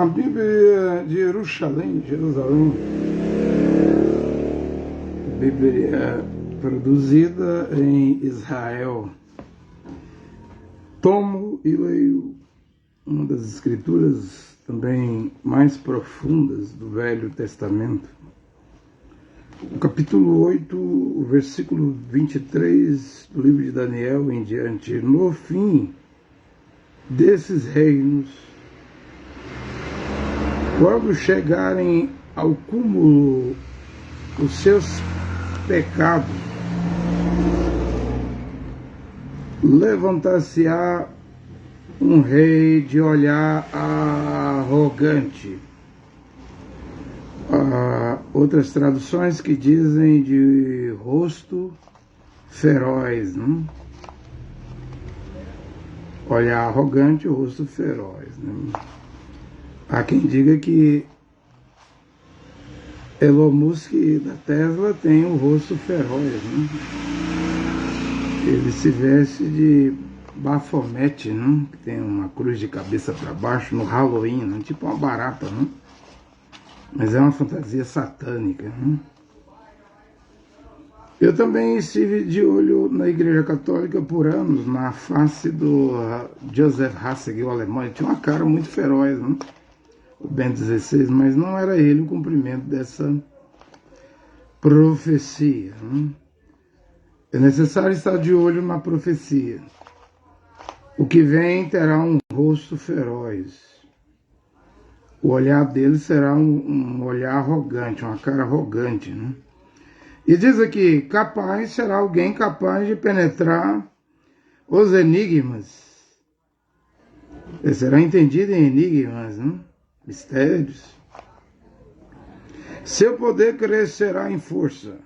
Bíblia de Jerusalém, Bíblia produzida em Israel. Tomo e leio uma das escrituras também mais profundas do Velho Testamento. O capítulo 8, o versículo 23 do livro de Daniel em diante. No fim desses reinos, quando chegarem ao cúmulo os seus pecados, levantar-se-á um rei de olhar arrogante. Outras traduções que dizem de rosto feroz, não? Olhar arrogante, rosto feroz, né? Há quem diga que Elon Musk da Tesla tem um rosto feroz, né? Ele se veste de Baphomet, né? Que tem uma cruz de cabeça para baixo no Halloween, né? Tipo uma barata, né? Mas é uma fantasia satânica, né? Eu também estive de olho na Igreja Católica por anos, na face do Joseph Ratzinger, o alemão. Ele tinha uma cara muito feroz, né? O Bento XVI, mas não era ele o cumprimento dessa profecia, né? É necessário estar de olho na profecia. O que vem terá um rosto feroz. O olhar dele será um olhar arrogante, uma cara arrogante, né? E diz aqui, capaz será alguém capaz de penetrar os enigmas. Ele será entendido em enigmas, né? Mistérios. Seu poder crescerá em força,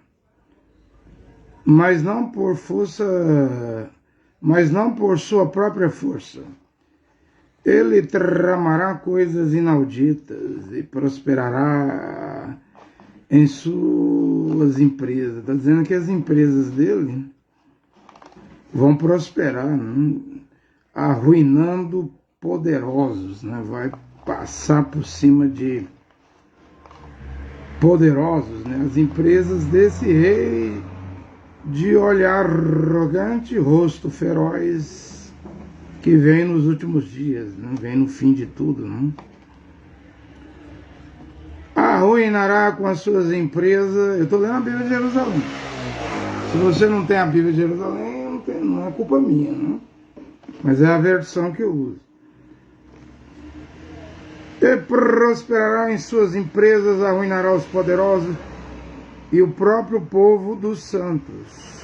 mas não por sua própria força. Ele tramará coisas inauditas e prosperará em suas empresas. Está dizendo que as empresas dele vão prosperar, né? Arruinando poderosos, né? Vai passar por cima de poderosos, né? As empresas desse rei de olhar arrogante, rosto feroz, que vem nos últimos dias, né? Vem no fim de tudo, né? Arruinará com as suas empresas. Eu estou lendo a Bíblia de Jerusalém. Se você não tem a Bíblia de Jerusalém, não é culpa minha, né? Mas é a versão que eu uso. E prosperará em suas empresas, arruinará os poderosos e o próprio povo dos santos.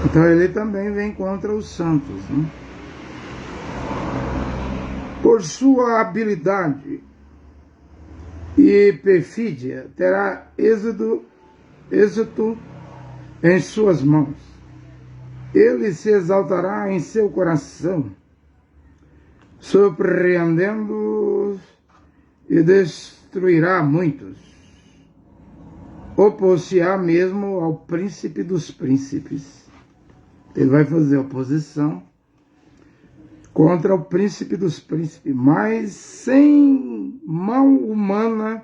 Então ele também vem contra os santos, né? Por sua habilidade e perfídia terá êxito em suas mãos. Ele se exaltará em seu coração, surpreendendo e destruirá muitos. Opor-se-á mesmo ao príncipe dos príncipes. Ele vai fazer oposição contra o príncipe dos príncipes, mas sem mão humana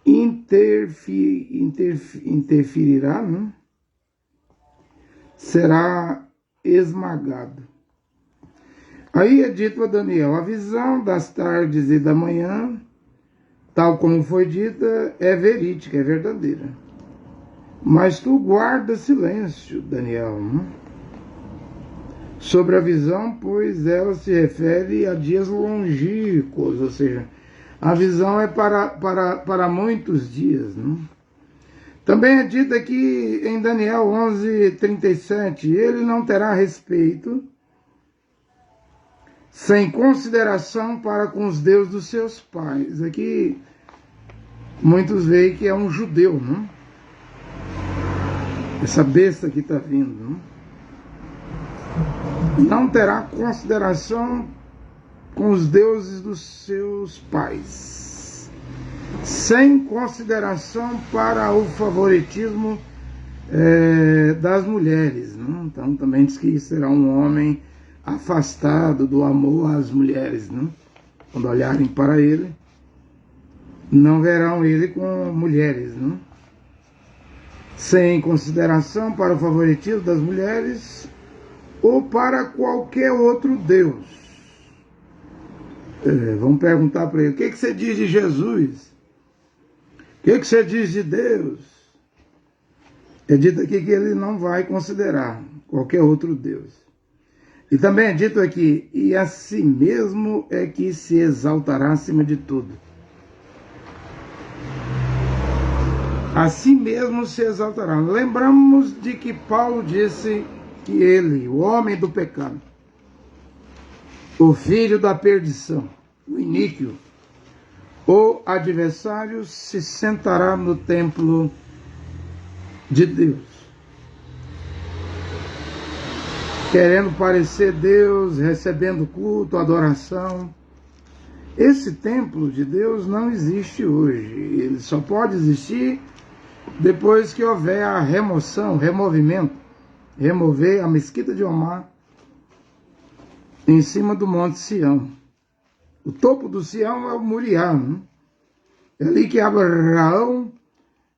interferirá, né? Será esmagado. Aí é dito a Daniel, a visão das tardes e da manhã, tal como foi dita, é verídica, é verdadeira. Mas tu guarda silêncio, Daniel, né? Sobre a visão, pois ela se refere a dias longínquos, ou seja, a visão é para muitos dias, né? Também é dito aqui em Daniel 11:37, ele não terá respeito sem consideração para com os deuses dos seus pais. Aqui muitos veem que é um judeu, né? Essa besta que está vindo, né? Não terá consideração com os deuses dos seus pais, sem consideração para o favoritismo das mulheres, né? Então também diz que será um homem afastado do amor às mulheres, né? Quando olharem para ele, não verão ele com mulheres, né? Sem consideração para o favoritismo das mulheres ou para qualquer outro Deus. Vamos perguntar para ele, o que você diz de Jesus? O que você diz de Deus? É dito aqui que ele não vai considerar qualquer outro Deus. E também é dito aqui, e a si mesmo é que se exaltará acima de tudo. A si mesmo se exaltará. Lembramos de que Paulo disse que ele, o homem do pecado, o filho da perdição, o iníquo, o adversário, se sentará no templo de Deus, querendo parecer Deus, recebendo culto, adoração. Esse templo de Deus não existe hoje. Ele só pode existir depois que houver a remoção, removimento, remover a mesquita de Omar em cima do Monte Sião. O topo do Sião é o Moriá, né? É ali que Abraão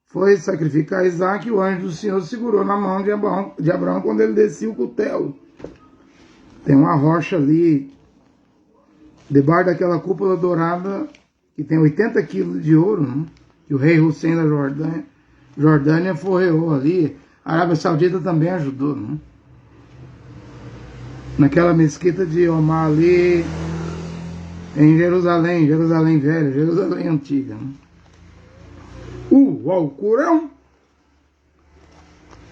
foi sacrificar Isaac e o anjo do Senhor segurou na mão de Abraão quando ele descia o cutelo. Tem uma rocha ali, debaixo daquela cúpula dourada, que tem 80 quilos de ouro, né? Que o rei Hussein da Jordânia forreou ali. A Arábia Saudita também ajudou, né? Naquela mesquita de Omar ali, em Jerusalém, Jerusalém Velha, Jerusalém Antiga, né? O Alcorão,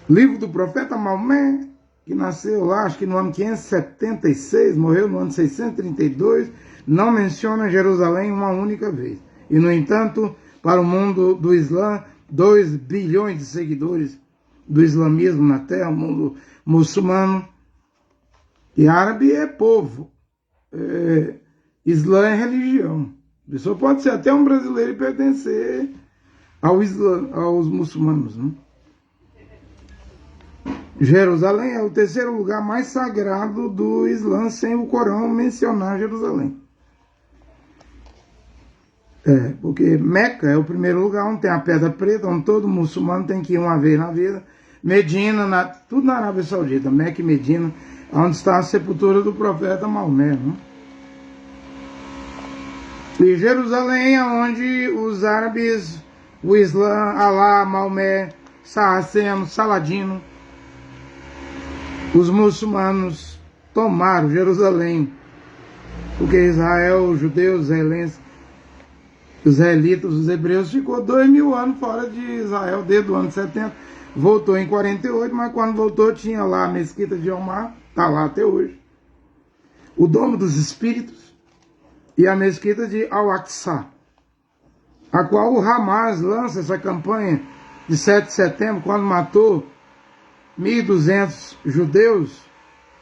livro do profeta Maomé, que nasceu lá, acho que no ano 576, morreu no ano 632, não menciona Jerusalém uma única vez. E, no entanto, para o mundo do Islã, 2 bilhões de seguidores do islamismo na terra, o mundo muçulmano, e árabe é povo, Islã é religião. A pessoa pode ser até um brasileiro e pertencer ao Islã, aos muçulmanos, né? Jerusalém é o terceiro lugar mais sagrado do Islã, sem o Corão mencionar Jerusalém. Porque Meca é o primeiro lugar onde tem a Pedra Preta, onde todo muçulmano tem que ir uma vez na vida. Medina, tudo na Arábia Saudita, Meca e Medina, onde está a sepultura do profeta Maomé, né? E Jerusalém é onde os árabes, o Islã, Alá, Maomé, Sarraceno, Saladino, os muçulmanos tomaram Jerusalém, porque Israel, os judeus, os israelitas, os hebreus, ficou 2000 anos fora de Israel, desde o ano 70, voltou em 48, mas quando voltou tinha lá a mesquita de Omar, está lá até hoje, o Domo dos Espíritos e a mesquita de Al-Aqsa, a qual o Hamas lança essa campanha de 7 de setembro, quando matou 1.200 judeus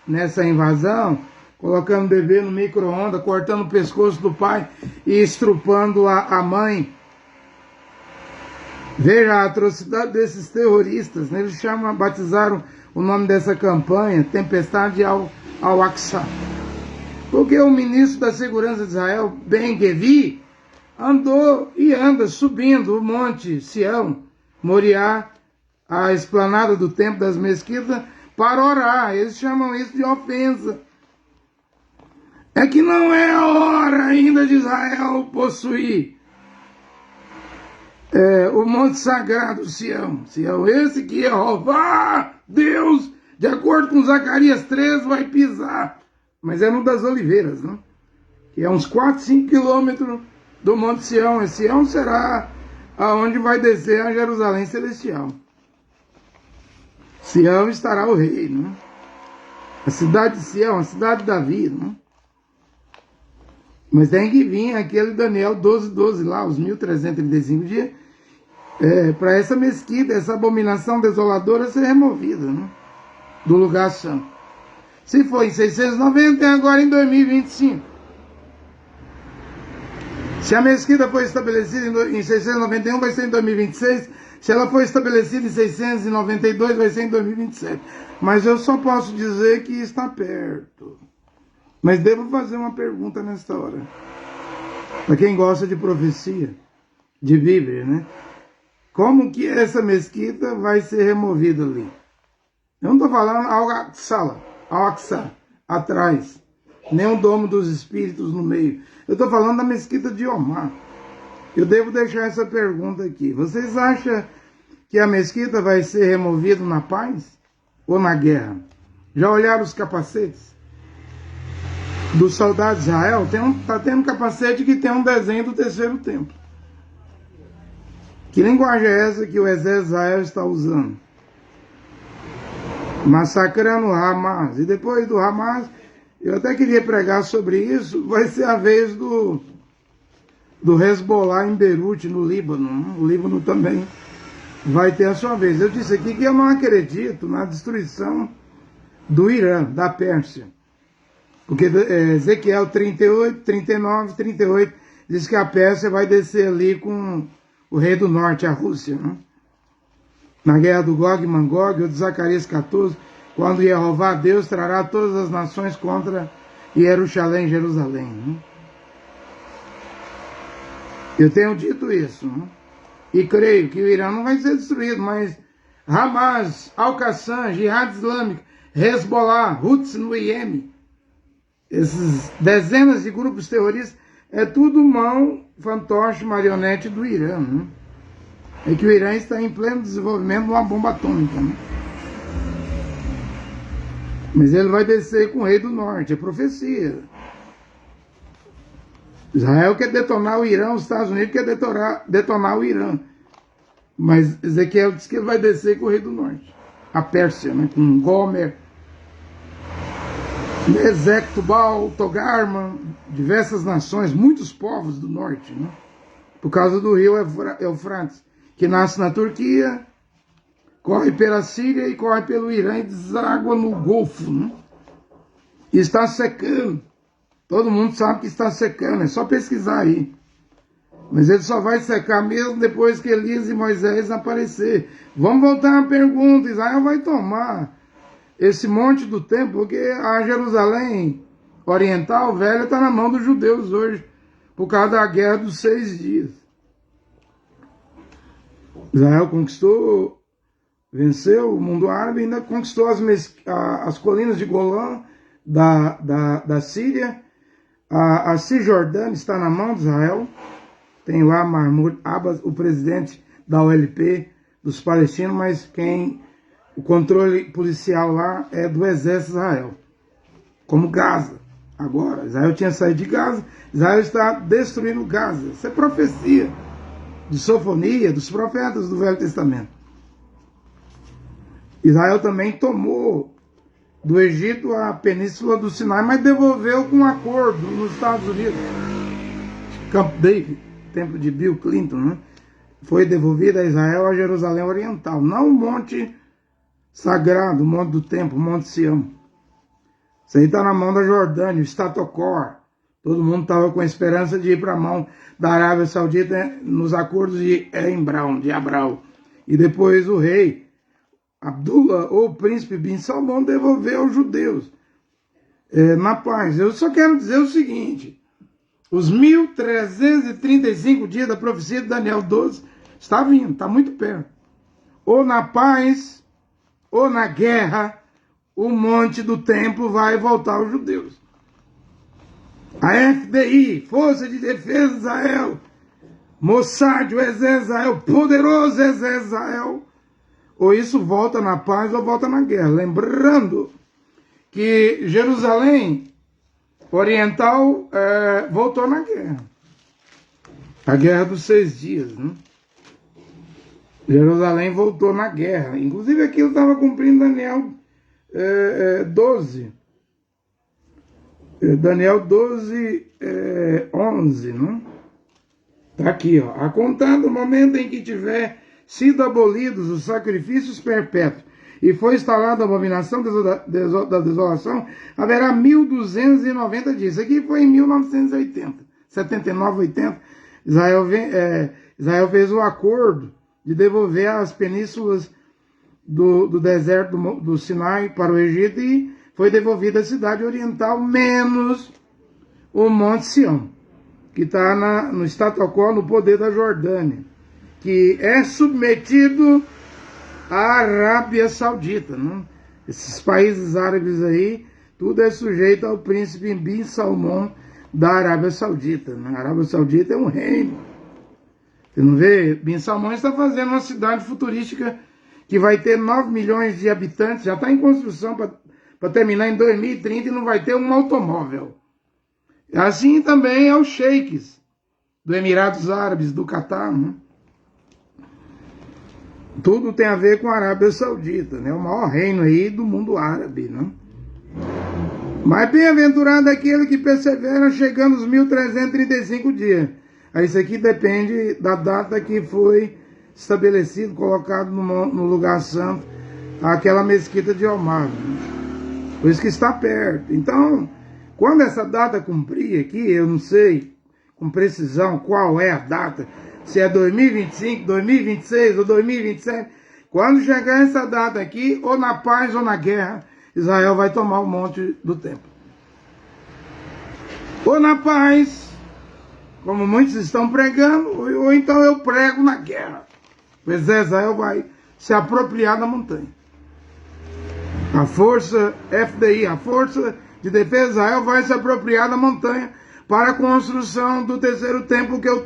nessa invasão, colocando o bebê no micro-ondas, cortando o pescoço do pai e estrupando a mãe. Veja a atrocidade desses terroristas, né? Eles batizaram o nome dessa campanha, Tempestade Al-Aqsa. Porque o ministro da Segurança de Israel, Ben-Gvir, andou e anda subindo o monte Sião, Moriá, a esplanada do templo das mesquitas, para orar. Eles chamam isso de ofensa. É que não é a hora ainda de Israel possuir o monte sagrado Sião. Sião, esse que Jeová, Deus, de acordo com Zacarias 3, vai pisar. Mas é no das Oliveiras, né? Que é uns 4, 5 quilômetros do monte Sião. E Sião será aonde vai descer a Jerusalém Celestial. Sião estará o rei, né? A cidade de Sião, a cidade de Davi, né? Mas tem que vir aquele Daniel 12:12 lá, os 1335 dias, para essa mesquita, essa abominação desoladora ser removida, né? Do lugar santo. Se foi em 690, é agora em 2025. Se a mesquita foi estabelecida em 691, vai ser em 2026. Se ela foi estabelecida em 692, vai ser em 2027. Mas eu só posso dizer que está perto. Mas devo fazer uma pergunta nesta hora. Para quem gosta de profecia, de Bíblia, né? Como que essa mesquita vai ser removida ali? Eu não estou falando Al-Aqsa, atrás. Nem o domo dos espíritos no meio. Eu estou falando da mesquita de Omar. Eu devo deixar essa pergunta aqui. Vocês acham que a mesquita vai ser removida na paz ou na guerra? Já olharam os capacetes dos soldados de Israel? Tá tendo capacete que tem um desenho do terceiro templo. Que linguagem é essa que o exército de Israel está usando? Massacrando o Hamas. E depois do Hamas, eu até queria pregar sobre isso, vai ser a vez do Hezbollah em Beirute, no Líbano. O Líbano também vai ter a sua vez. Eu disse aqui que eu não acredito na destruição do Irã, da Pérsia. Porque Ezequiel 38, 39, 38 diz que a Pérsia vai descer ali com o rei do norte, a Rússia, né? Na guerra do Gog e Magog, ou de Zacarias 14, quando Jeová Deus trará todas as nações contra Jerusalém, né? Eu tenho dito isso, né? E creio que o Irã não vai ser destruído, mas Hamas, Al-Qassam, Jihad Islâmico, Hezbollah, Houthis no Iêmen, esses dezenas de grupos terroristas, é tudo mão, fantoche, marionete do Irã, né? É que o Irã está em pleno desenvolvimento de uma bomba atômica, né? Mas ele vai descer com o rei do norte, é profecia. Israel quer detonar o Irã, os Estados Unidos quer detonar o Irã. Mas Ezequiel diz que ele vai descer com o rei do norte. A Pérsia, né? Com Gomer, Mesec, Tubal, Togarma, diversas nações, muitos povos do norte, né? Por causa do rio Eufrates, que nasce na Turquia, corre pela Síria e corre pelo Irã e deságua no Golfo, né? E está secando. Todo mundo sabe que está secando, é só pesquisar aí. Mas ele só vai secar mesmo depois que Elias e Moisés aparecer. Vamos voltar à pergunta, Israel vai tomar esse monte do templo, porque a Jerusalém Oriental Velha está na mão dos judeus hoje, por causa da guerra dos 6 dias. Israel conquistou, venceu o mundo árabe e ainda conquistou as colinas de Golã da Síria. A Cisjordânia está na mão de Israel. Tem lá Mahmoud Abbas, o presidente da OLP dos palestinos, mas o controle policial lá é do exército de Israel. Como Gaza. Agora, Israel tinha saído de Gaza, Israel está destruindo Gaza. Isso é profecia de Sofonia, dos profetas do Velho Testamento. Israel também tomou do Egito a península do Sinai, mas devolveu com um acordo nos Estados Unidos. Camp David, templo de Bill Clinton, né? Foi devolvido a Israel, a Jerusalém Oriental, não o monte sagrado, o monte do templo, o monte Sião. Isso aí está na mão da Jordânia, o Statocor. Todo mundo estava com a esperança de ir para a mão da Arábia Saudita nos acordos de Abrão. E depois o rei Abdullah, ou o príncipe Bin Salmão, devolveu aos judeus na paz. Eu só quero dizer o seguinte: os 1335 dias da profecia de Daniel 12 está vindo, está muito perto. Ou na paz, ou na guerra, o monte do templo vai voltar aos judeus. A FBI, Força de Defesa de Israel, Mossad, o exército de Israel, poderoso exército de Israel, ou isso volta na paz ou volta na guerra. Lembrando que Jerusalém Oriental voltou na guerra. A guerra dos 6 dias, né? Jerusalém voltou na guerra. Inclusive aquilo estava cumprindo Daniel 12. Daniel 12, 11, né? Está aqui, ó. A contar do momento em que tiver sido abolidos os sacrifícios perpétuos e foi instalada a abominação da desolação, haverá 1290 dias. Isso aqui foi em 1980, 79, 80. Israel fez o acordo de devolver as penínsulas do deserto do Sinai para o Egito e foi devolvida a cidade oriental, menos o Monte Sião, que está no status quo, no poder da Jordânia, que é submetido à Arábia Saudita, né? Esses países árabes aí, tudo é sujeito ao príncipe Bin Salman da Arábia Saudita, né? A Arábia Saudita é um reino. Você não vê? Bin Salman está fazendo uma cidade futurística que vai ter 9 milhões de habitantes, já está em construção para terminar em 2030 e não vai ter um automóvel. Assim também é os sheiks do Emirados Árabes, do Catar, né? Tudo tem a ver com a Arábia Saudita, né? O maior reino aí do mundo árabe, né? Mas bem-aventurado aquele que persevera chegando aos 1335 dias. Aí isso aqui depende da data que foi estabelecido, colocado no lugar santo, aquela mesquita de Omar, né? Por isso que está perto. Então, quando essa data cumprir aqui, eu não sei com precisão qual é a data, se é 2025, 2026 ou 2027, quando chegar essa data aqui, ou na paz ou na guerra, Israel vai tomar o monte do templo. Ou na paz, como muitos estão pregando, ou então eu prego na guerra. Pois Israel vai se apropriar da montanha. A força FDI, a Força de Defesa de Israel, vai se apropriar da montanha para a construção do terceiro templo, que é o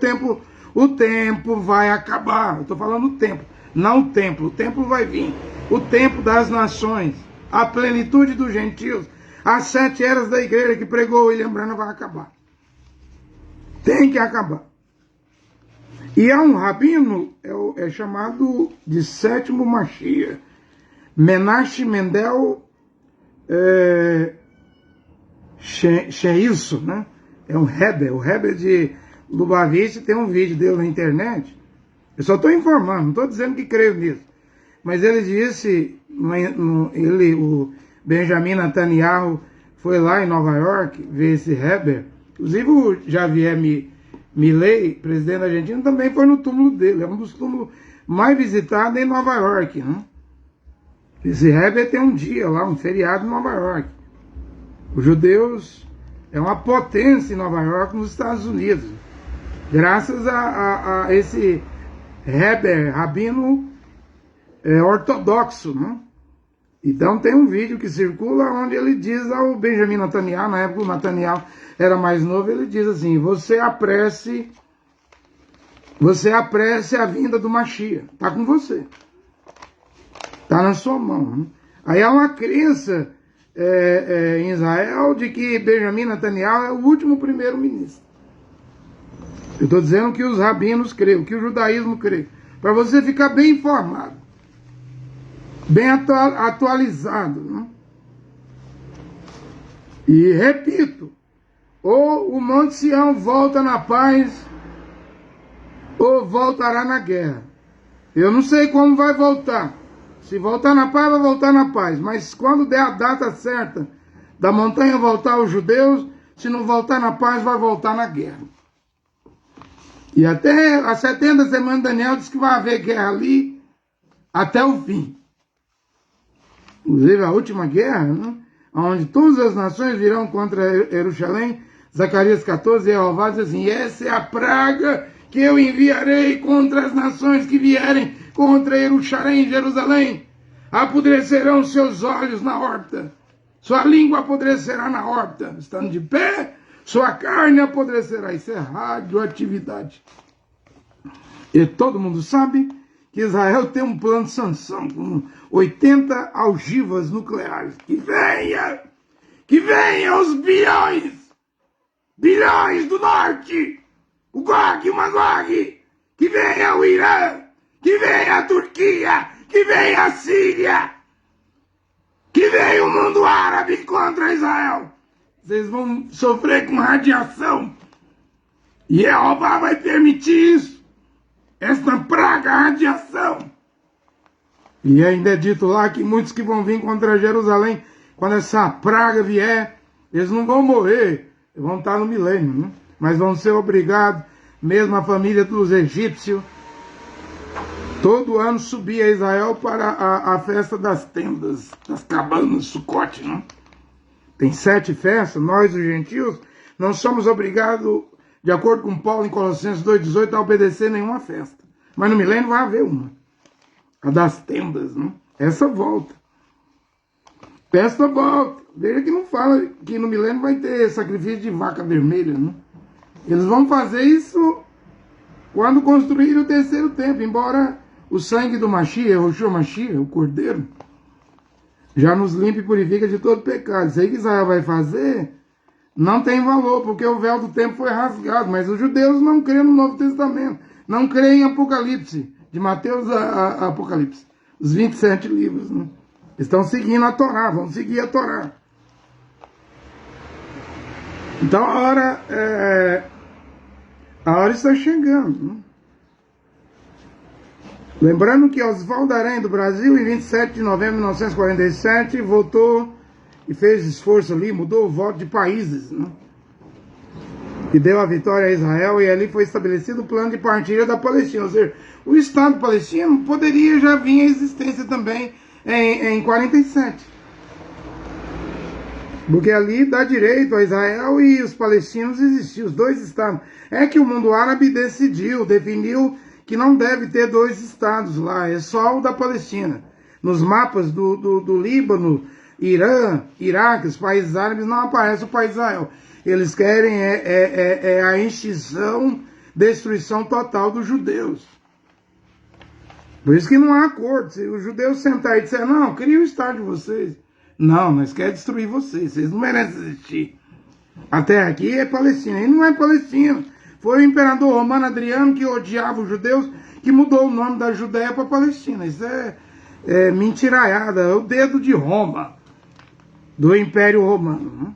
tempo vai acabar. Eu estou falando do templo, não o templo vai vir. O tempo das nações, a plenitude dos gentios, as 7 eras da igreja que pregou William Branham vai acabar. Tem que acabar. E há um rabino, é chamado de sétimo Mashiach, Menashe Mendel Sheilson, né? É um Rebbe, o Rebbe de Lubavitch, tem um vídeo dele na internet. Eu só estou informando, não estou dizendo que creio nisso. Mas ele disse, o Benjamin Netanyahu foi lá em Nova York ver esse Rebbe. Inclusive o Javier Milei, presidente da Argentina, também foi no túmulo dele. É um dos túmulos mais visitados em Nova York, né? Esse Rebbe tem um dia lá, um feriado em Nova York. Os judeus é uma potência em Nova York, nos Estados Unidos. Graças a esse Rebbe, rabino ortodoxo, né? Então tem um vídeo que circula onde ele diz ao Benjamin Netanyahu, na época o Netanyahu era mais novo, ele diz assim: você apresse a vinda do Mashiach, está com você, está na sua mão, né? Aí há uma crença em Israel de que Benjamin Netanyahu é o último primeiro-ministro. Eu estou dizendo que os rabinos creem, que o judaísmo crê, para você ficar bem informado, bem atualizado, né? E repito, ou o Monte Sião volta na paz, ou voltará na guerra. Eu não sei como vai voltar. Se voltar na paz, vai voltar na paz. Mas quando der a data certa da montanha voltar aos judeus, se não voltar na paz, vai voltar na guerra. E até as 70 semanas, Daniel diz que vai haver guerra ali até o fim. Inclusive a última guerra, né? Onde todas as nações virão contra Jerusalém. Zacarias 14, Jeová diz assim: essa é a praga que eu enviarei contra as nações que vierem contra Jerusalém. Apodrecerão seus olhos na horta, sua língua apodrecerá na horta, estando de pé, sua carne apodrecerá. Isso é radioatividade. E todo mundo sabe que Israel tem um plano de sanção com 80 ogivas nucleares. Que venha os bilhões do norte, o Gog e o Magog, que venha o Irã, que venha a Turquia, que venha a Síria, que venha o mundo árabe contra Israel. Vocês vão sofrer com radiação. E Jeová vai permitir isso. Esta praga, radiação. E ainda é dito lá que muitos que vão vir contra Jerusalém, quando essa praga vier, eles não vão morrer, vão estar no milênio, né? Mas vão ser obrigados, mesmo a família dos egípcios, todo ano subir a Israel para a festa das tendas, das cabanas, Sucote, né? Tem 7 festas, nós, os gentios, não somos obrigados, de acordo com Paulo em Colossenses 2,18, a obedecer nenhuma festa. Mas no milênio vai haver uma. A das tendas, né? Essa volta. Essa volta. Veja que não fala que no milênio vai ter sacrifício de vaca vermelha, né? Eles vão fazer isso quando construir o terceiro templo, embora o sangue do Mashiach, o Mashiach, o Cordeiro, já nos limpa e purifica de todo pecado. Isso aí que Israel vai fazer não tem valor, porque o véu do templo foi rasgado, mas os judeus não creem no Novo Testamento, não creem em Apocalipse, de Mateus a Apocalipse, os 27 livros, né? Estão seguindo a Torá, vão seguir a Torá. Então a hora está chegando, né? Lembrando que Oswaldo Aranha do Brasil, em 27 de novembro de 1947, votou e fez esforço ali, mudou o voto de países, né? E deu a vitória a Israel, e ali foi estabelecido o plano de partilha da Palestina. Ou seja, o Estado palestino poderia já vir à existência também em 47. Porque ali dá direito a Israel e os palestinos existir, os dois estados. É que o mundo árabe definiu que não deve ter 2 estados lá, é só o da Palestina. Nos mapas do Líbano, Irã, Iraque, os países árabes, não aparece o país Israel. Eles querem a extinção, destruição total dos judeus. Por isso que não há acordo. Se os judeus sentarem e disserem, não, cria o estado de vocês. Não, nós queremos destruir vocês, vocês não merecem existir. A terra aqui é Palestina, e não é Palestina. Foi o imperador romano Adriano, que odiava os judeus, que mudou o nome da Judéia para Palestina. Isso é mentiraiada, é o dedo de Roma, do Império Romano, né?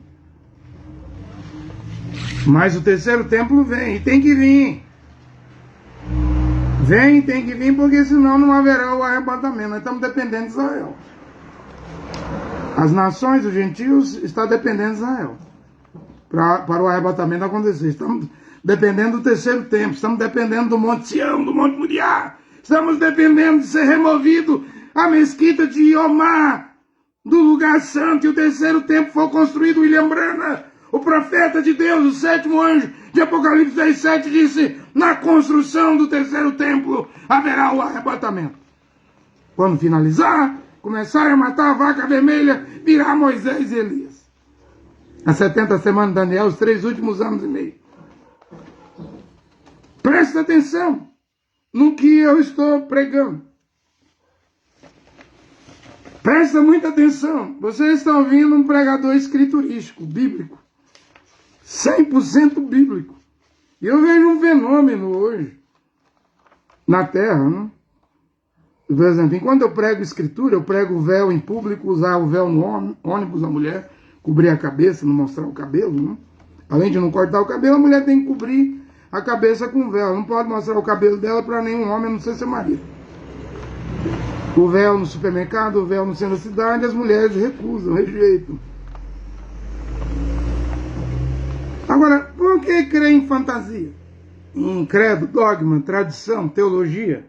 Mas o terceiro templo vem, e tem que vir. Tem que vir, porque senão não haverá o arrebatamento. Nós estamos dependendo de Israel. As nações, os gentios, estão dependendo de Israel para o arrebatamento acontecer. Estamos dependendo do terceiro templo, estamos dependendo do Monte Sião, do Monte Moriá, estamos dependendo de ser removido a mesquita de Omar do lugar santo, e o terceiro templo foi construído. William Branham, o profeta de Deus, o 7º anjo de Apocalipse 10:7, disse: na construção do terceiro templo haverá o arrebatamento. Quando finalizar, começarem a matar a vaca vermelha, virá Moisés e Elias. As 70 semanas de Daniel, os 3 últimos anos e meio. Presta atenção no que eu estou pregando. Presta muita atenção. Vocês estão ouvindo um pregador escriturístico, bíblico. 100% bíblico. E eu vejo um fenômeno hoje na Terra, né? Por exemplo, enquanto eu prego escritura, eu prego o véu em público, usar o véu no ônibus, a mulher cobrir a cabeça, não mostrar o cabelo, né? Além de não cortar o cabelo, a mulher tem que cobrir a cabeça com véu. Não pode mostrar o cabelo dela para nenhum homem, a não ser seu marido. O véu no supermercado, o véu no centro da cidade, as mulheres recusam, rejeitam. Agora, por que crer em fantasia? Em credo, dogma, tradição, teologia?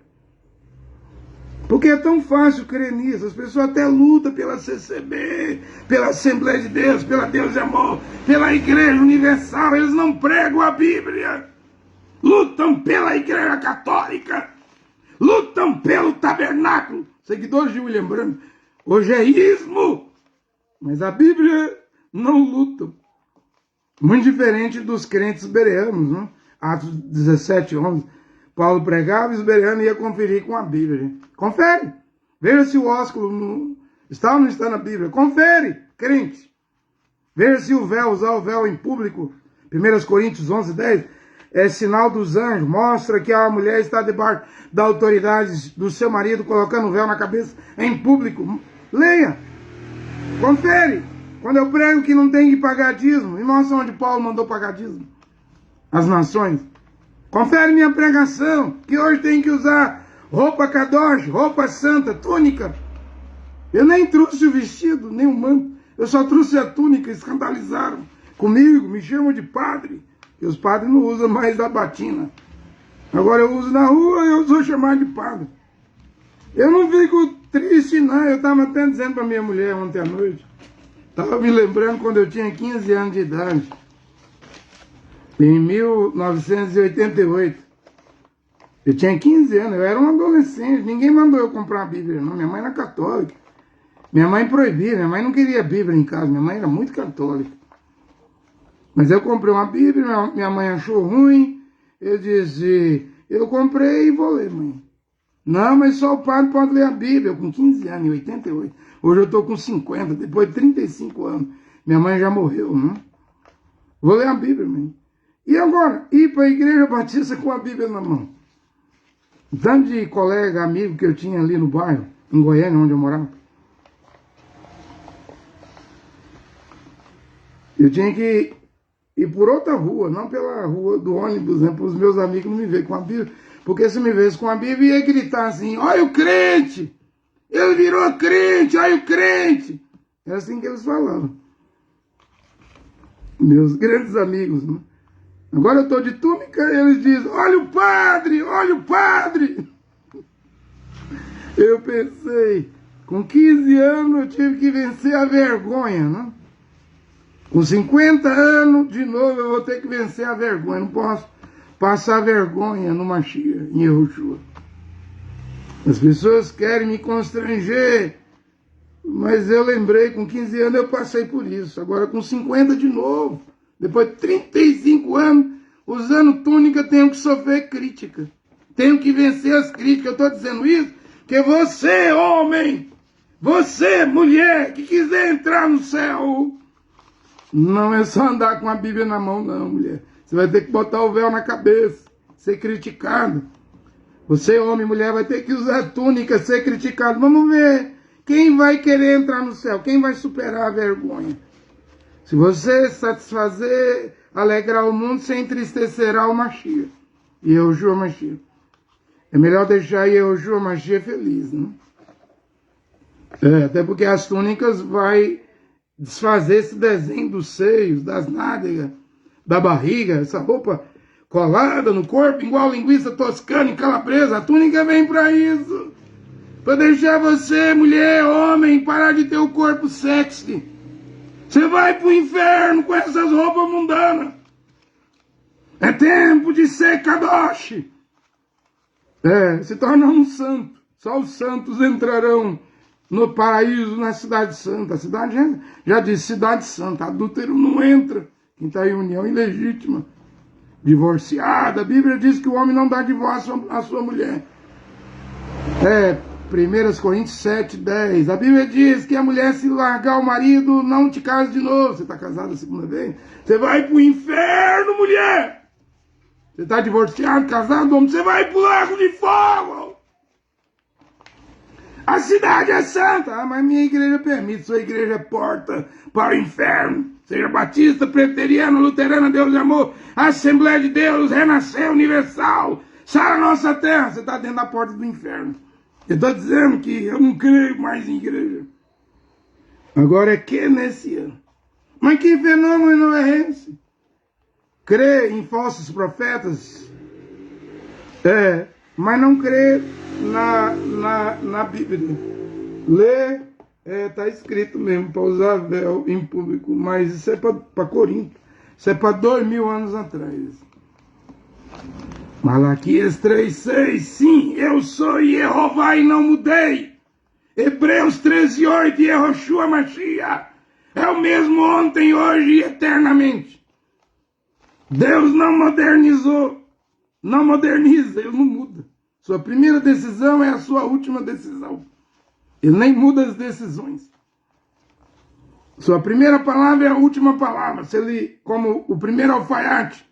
Porque é tão fácil crer nisso. As pessoas até lutam pela CCB, pela Assembleia de Deus, pela Deus de Amor, pela Igreja Universal. Eles não pregam a Bíblia. Lutam pela Igreja Católica. Lutam pelo tabernáculo. Seguidores de William Branham. Hoje é ismo. Mas a Bíblia não luta. Muito diferente dos crentes bereanos, né? Atos 17:11. Paulo pregava e os bereanos iam conferir com a Bíblia. Confere. Veja se o ósculo está ou não está na Bíblia. Confere, crente. Veja se o véu, usar o véu em público. 1 Coríntios 11:10. É sinal dos anjos. Mostra que a mulher está debaixo da autoridade do seu marido, colocando o véu na cabeça em público. Leia. Confere. Quando eu prego que não tem que pagar dízimo, e mostra onde Paulo mandou pagar dízimo. As nações. Confere minha pregação, que hoje tem que usar roupa kadosh, roupa santa, túnica. Eu nem trouxe o vestido, nem o manto. Eu só trouxe a túnica, escandalizaram comigo, me chamam de padre. E os padres não usam mais da batina. Agora eu uso na rua e eu sou chamado de padre. Eu não fico triste, não. Eu estava até dizendo para minha mulher ontem à noite. Estava me lembrando quando eu tinha 15 anos de idade, em 1988. Eu tinha 15 anos, eu era um adolescente, ninguém mandou eu comprar a Bíblia, não. Minha mãe era católica. Minha mãe proibia, minha mãe não queria Bíblia em casa, minha mãe era muito católica. Mas eu comprei uma Bíblia, minha mãe achou ruim, eu disse, eu comprei e vou ler, mãe. Não, mas só o padre pode ler a Bíblia, eu com 15 anos, em 88. Hoje eu estou com 50, depois de 35 anos. Minha mãe já morreu, né? Vou ler a Bíblia, mãe. E agora, ir para a igreja batista com a Bíblia na mão. Tanto de colega, amigo que eu tinha ali no bairro, em Goiânia, onde eu morava. Eu tinha que ir por outra rua, não pela rua do ônibus, né? Para os meus amigos não me verem com a Bíblia. Porque se me visse com a Bíblia, ia gritar assim, olha o crente! Ele virou crente, olha o crente! Era assim que eles falavam. Meus grandes amigos, né? Agora eu estou de túnica e eles dizem, olha o padre, olha o padre. Eu pensei, com 15 anos eu tive que vencer a vergonha, né? Com 50 anos, de novo, eu vou ter que vencer a vergonha. Não posso passar vergonha no Mashiach, em Yehoshua. As pessoas querem me constranger, mas eu lembrei, com 15 anos eu passei por isso. Agora com 50 de novo. Depois de 35 anos, usando túnica, tenho que sofrer crítica. Tenho que vencer as críticas. Eu estou dizendo isso porque você, homem, você, mulher, que quiser entrar no céu, não é só andar com a Bíblia na mão, não, mulher. Você vai ter que botar o véu na cabeça, ser criticado. Você, homem, mulher, vai ter que usar túnica, ser criticado. Vamos ver quem vai querer entrar no céu, quem vai superar a vergonha. Se você satisfazer, alegrar o mundo, você entristecerá o Mashiach. E Yehoshua Mashiach. É melhor deixar Yehoshua Mashiach feliz, né? Até porque as túnicas vai desfazer esse desenho dos seios, das nádegas, da barriga, essa roupa colada no corpo, igual linguiça toscana e calabresa. A túnica vem para isso. Para deixar você, mulher, homem, parar de ter o corpo sexy. Você vai pro inferno com essas roupas mundanas. É tempo de ser kadosh. Se torna um santo. Só os santos entrarão no paraíso, na cidade santa. A cidade já diz cidade santa. Adúltero não entra. Quem está em união ilegítima, divorciada. A Bíblia diz que o homem não dá divórcio à sua mulher. 1 Coríntios 7, 10. A Bíblia diz que a mulher, se largar o marido, não te casa de novo. Você está casado a segunda vez? Você vai para o inferno, mulher! Você está divorciado, casado, homem? Você vai para o lago de fogo! A cidade é santa. Mas minha igreja permite. Sua igreja é porta para o inferno. Seja batista, presbiteriano, luterana, Deus de amor, Assembleia de Deus, Renascer Universal, Sara Nossa Terra. Você está dentro da porta do inferno. Eu estou dizendo que eu não creio mais em igreja. Agora é que nesse ano. Mas que fenômeno é esse? Crer em falsos profetas? Mas não crer na Bíblia. Ler, está escrito mesmo, para usar véu em público. Mas isso é para Corinto. Isso é para 2000 anos atrás. Malaquias 3:6, sim, eu sou Jeová e não mudei. Hebreus 13:8, Yehoshua Mashiach é o mesmo ontem, hoje e eternamente. Deus não modernizou, não moderniza, Ele não muda. Sua primeira decisão é a sua última decisão. Ele nem muda as decisões. Sua primeira palavra é a última palavra. Se ele, como o primeiro alfaiate,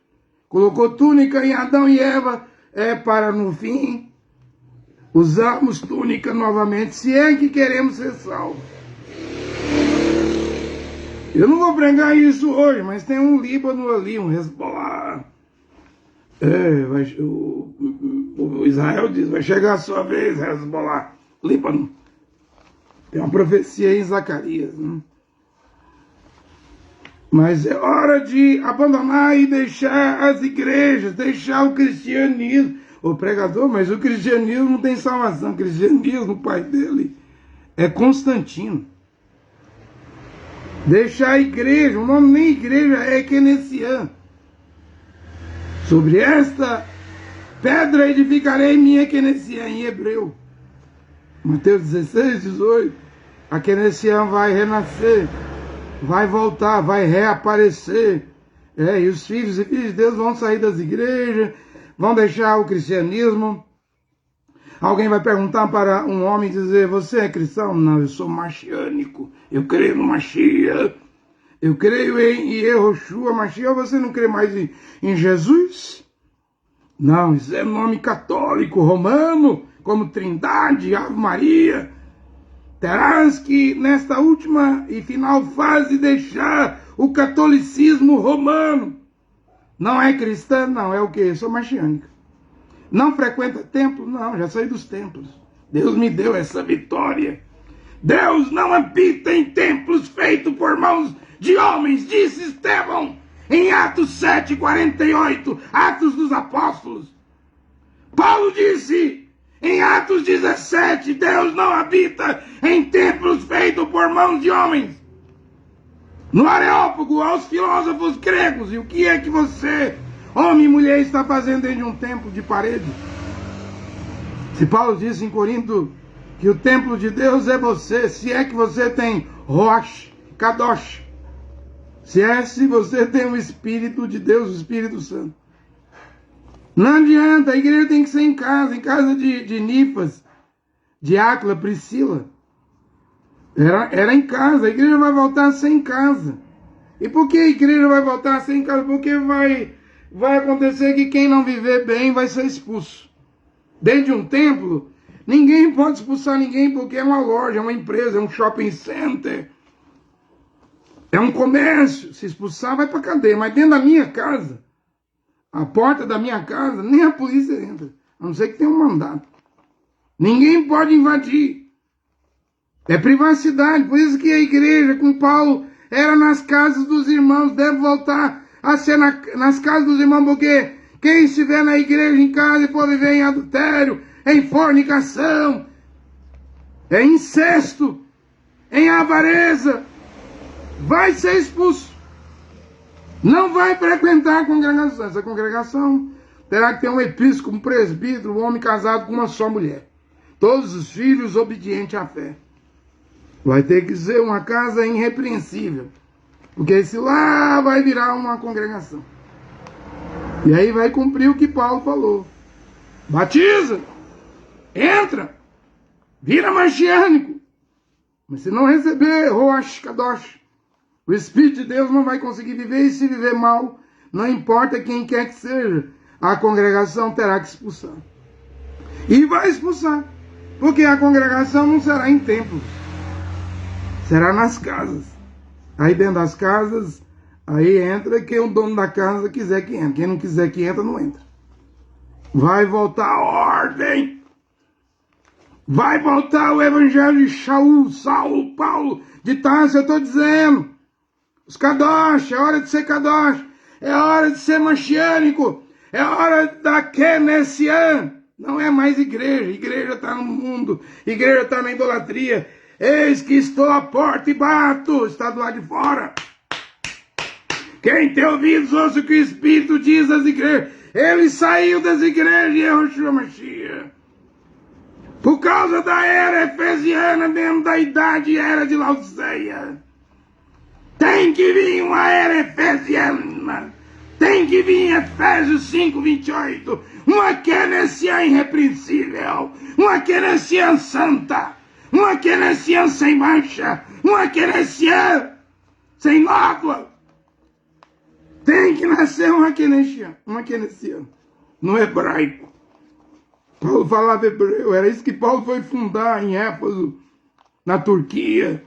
colocou túnica em Adão e Eva, é para no fim usarmos túnica novamente, se é que queremos ser salvos. Eu não vou pregar isso hoje, mas tem um Líbano ali, um Hezbollah. O Israel diz, vai chegar a sua vez, Hezbollah, Líbano. Tem uma profecia em Zacarias, né? Mas é hora de abandonar e deixar as igrejas, deixar o cristianismo. O pregador, mas o cristianismo não tem salvação. O cristianismo, o pai dele, é Constantino. Deixar a igreja, o nome nem igreja é Equenesiã. Sobre esta pedra edificarei minha Equenesiã, em hebreu. Mateus 16, 18. A Equenesiã vai renascer, vai voltar, vai reaparecer. E os filhos e filhas de Deus vão sair das igrejas, vão deixar o cristianismo. Alguém vai perguntar para um homem e dizer, você é cristão? Não, eu sou messiânico, eu creio no Mashiach, eu creio em Yehoshua Mashiach. Você não crê mais em Jesus? Não, isso é nome católico, romano, como Trindade, Ave Maria. Terás que, nesta última e final fase, deixar o catolicismo romano. Não é cristã? Não, é o quê? Eu sou messiânica. Não frequenta templo? Não, já saí dos templos. Deus me deu essa vitória. Deus não habita em templos feitos por mãos de homens, disse Estevão, em Atos 7:48, Atos dos Apóstolos. Paulo disse, em Atos 17, Deus não habita em templos feitos por mãos de homens. No Areópago, aos filósofos gregos, e o que é que você, homem e mulher, está fazendo dentro de um templo de parede? Se Paulo disse em Corinto que o templo de Deus é você, se é que você tem Rosh, Kadosh, se você tem o Espírito de Deus, o Espírito Santo. Não adianta, a igreja tem que ser em casa de Nifas, de Áquila, Priscila. Era em casa, a igreja vai voltar a ser em casa. E por que a igreja vai voltar a ser em casa? Porque vai acontecer que quem não viver bem vai ser expulso. Dentro de um templo, ninguém pode expulsar ninguém porque é uma loja, é uma empresa, é um shopping center. É um comércio. Se expulsar, vai para cadeia. Mas dentro da minha casa, a porta da minha casa, nem a polícia entra. A não ser que tenha um mandato. Ninguém pode invadir. É privacidade. Por isso que a igreja com Paulo era nas casas dos irmãos. Deve voltar a ser nas casas dos irmãos. Porque quem estiver na igreja em casa e for viver em adultério, em fornicação, em incesto, em avareza, vai ser expulso. Não vai frequentar a congregação. Essa congregação terá que ter um episcopo, um presbítero, um homem casado com uma só mulher. Todos os filhos obedientes à fé. Vai ter que ser uma casa irrepreensível. Porque esse lá vai virar uma congregação. E aí vai cumprir o que Paulo falou. Batiza. Entra. Vira messiânico. Mas se não receber Rosh Kadosh, o Espírito de Deus não vai conseguir viver, e se viver mal, não importa quem quer que seja, a congregação terá que expulsar. E vai expulsar, porque a congregação não será em templos, será nas casas. Aí dentro das casas, aí entra quem o dono da casa quiser que entre. Quem não quiser que entre, não entra. Vai voltar a ordem. Vai voltar o evangelho de Saulo, Paulo, de Tarso, eu estou dizendo. Os Kadosh, é hora de ser Kadosh, é hora de ser messiânico, é hora da Kenesian. Não é mais igreja, igreja está no mundo, igreja está na idolatria. Eis que estou à porta e bato, está do lado de fora. Quem tem ouvidos, ouça o que o Espírito diz às igrejas. Ele saiu das igrejas e Yehoshua Mashiach. Por causa da era efesiana, dentro da idade era de Laodiceia. Tem que vir uma era efesiana. Tem que vir Efésios 5:28. Uma Kenesiã irrepreensível. Uma Kenesiã santa. Uma Kenesiã sem mancha. Uma Kenesiã sem nódoa. Tem que nascer uma Kenesiã. No hebraico. Paulo falava hebreu. Era isso que Paulo foi fundar em Éfeso, na Turquia,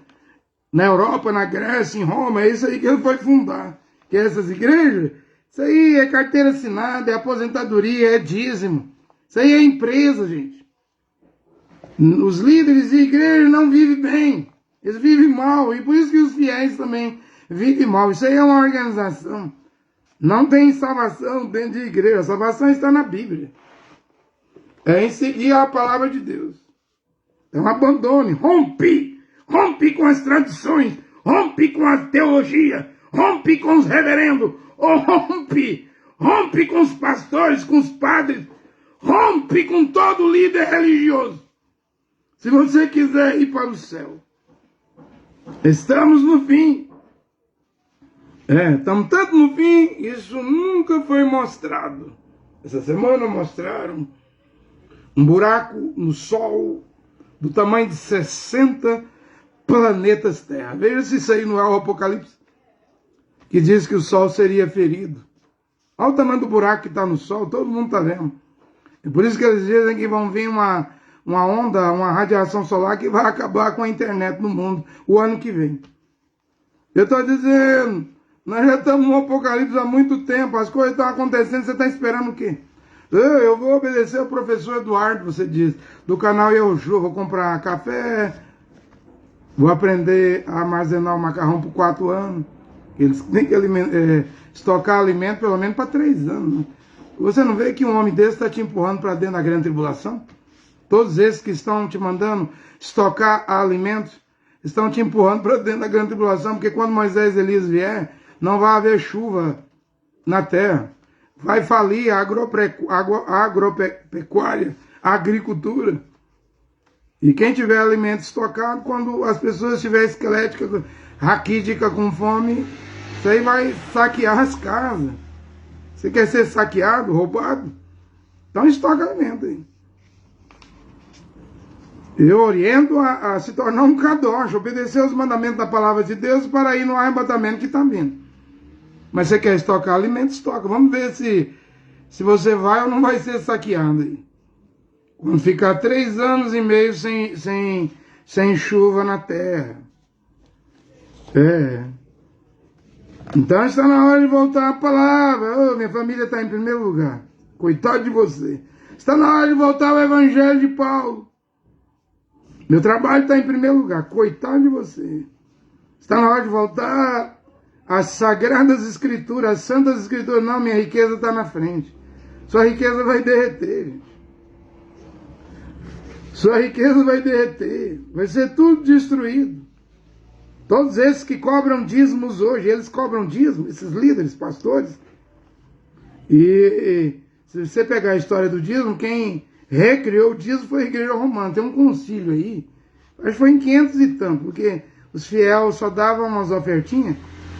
na Europa, na Grécia, em Roma. É isso aí que ele foi fundar. Que é essas igrejas, isso aí é carteira assinada, é aposentadoria, é dízimo. Isso aí é empresa, gente. Os líderes de igreja não vivem bem. Eles vivem mal. E por isso que os fiéis também vivem mal. Isso aí é uma organização. Não tem salvação dentro de igreja. A salvação está na Bíblia. É em seguir a palavra de Deus. Então abandone, rompe com as tradições, rompe com a teologia, rompe com os reverendos, rompe com os pastores, com os padres, rompe com todo líder religioso. Se você quiser ir para o céu. Estamos no fim. Estamos tanto no fim, isso nunca foi mostrado. Essa semana mostraram um buraco no Sol do tamanho de 60 planetas Terra. Veja se isso aí não é o Apocalipse, que diz que o Sol seria ferido. Olha o tamanho do buraco que está no Sol, todo mundo está vendo. É por isso que eles dizem que vão vir uma onda, uma radiação solar que vai acabar com a internet no mundo o ano que vem. Eu estou dizendo, nós já estamos no Apocalipse há muito tempo, as coisas estão acontecendo, você está esperando o quê? Eu vou obedecer o professor Eduardo, você diz, do canal Yehoshua, vou comprar café, vou aprender a armazenar o macarrão por 4 anos. Eles têm que estocar alimento pelo menos para 3 anos. Né? Você não vê que um homem desse está te empurrando para dentro da grande tribulação? Todos esses que estão te mandando estocar alimentos, estão te empurrando para dentro da grande tribulação, porque quando Moisés e Elias vier, não vai haver chuva na terra. Vai falir a agropecuária, a agricultura. E quem tiver alimento estocado, quando as pessoas estiverem esqueléticas, raquíticas, com fome, isso aí vai saquear as casas. Você quer ser saqueado, roubado? Então estoca alimento aí. Eu oriento a se tornar um kadosh, obedecer os mandamentos da palavra de Deus para ir no arrebatamento que está vindo. Mas você quer estocar alimento, estoca. Vamos ver se você vai ou não vai ser saqueado aí. Quando ficar 3 anos e meio sem chuva na terra. Então está na hora de voltar a palavra. Minha família está em primeiro lugar. Coitado de você. Está na hora de voltar ao evangelho de Paulo. Meu trabalho está em primeiro lugar. Coitado de você. Está na hora de voltar às sagradas escrituras, às santas escrituras. Não, minha riqueza está na frente. Sua riqueza vai derreter, gente. Sua riqueza vai derreter. Vai ser tudo destruído. Todos esses que cobram dízimos hoje, eles cobram dízimo, esses líderes, pastores. E se você pegar a história do dízimo, quem recriou o dízimo foi a Igreja Romana. Tem um concílio aí, acho que foi em 500 e tanto, porque os fiéis só davam umas ofertinhas.